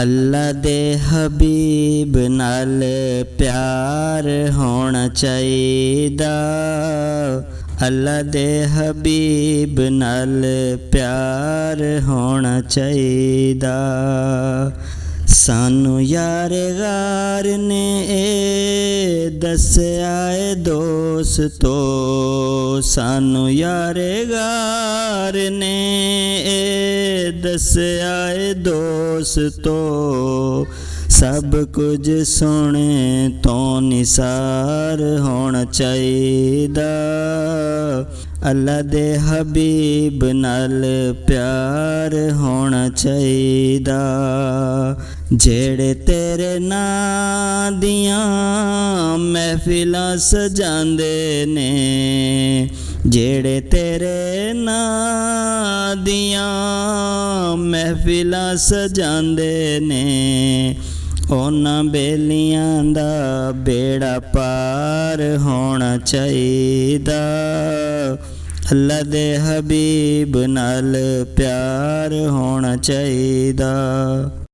अल्लाह दे हबीब नाल प्यार होना चाहिदा। अल्लाह दे हबीब नाल प्यार होना चाहिदा। सानू यार गार ने दस्या ए दोस्तो, सानू यार गार ने दस्या ए दोस्तो, सब कुछ सोने तो निसार होना चाहिदा। अल्लाह दे हबीब नाल प्यार होना चाहिदा। जेड़े तेरे नां दियां महफिलां सजांदे ने, जेड़े तेरे नां दियां महफिलां सजांदे ने, उन्हां बेलियां दा बेड़ा पार होना चाहिदा। अल्लाह दे हबीब नाल प्यार होना चाहिदा।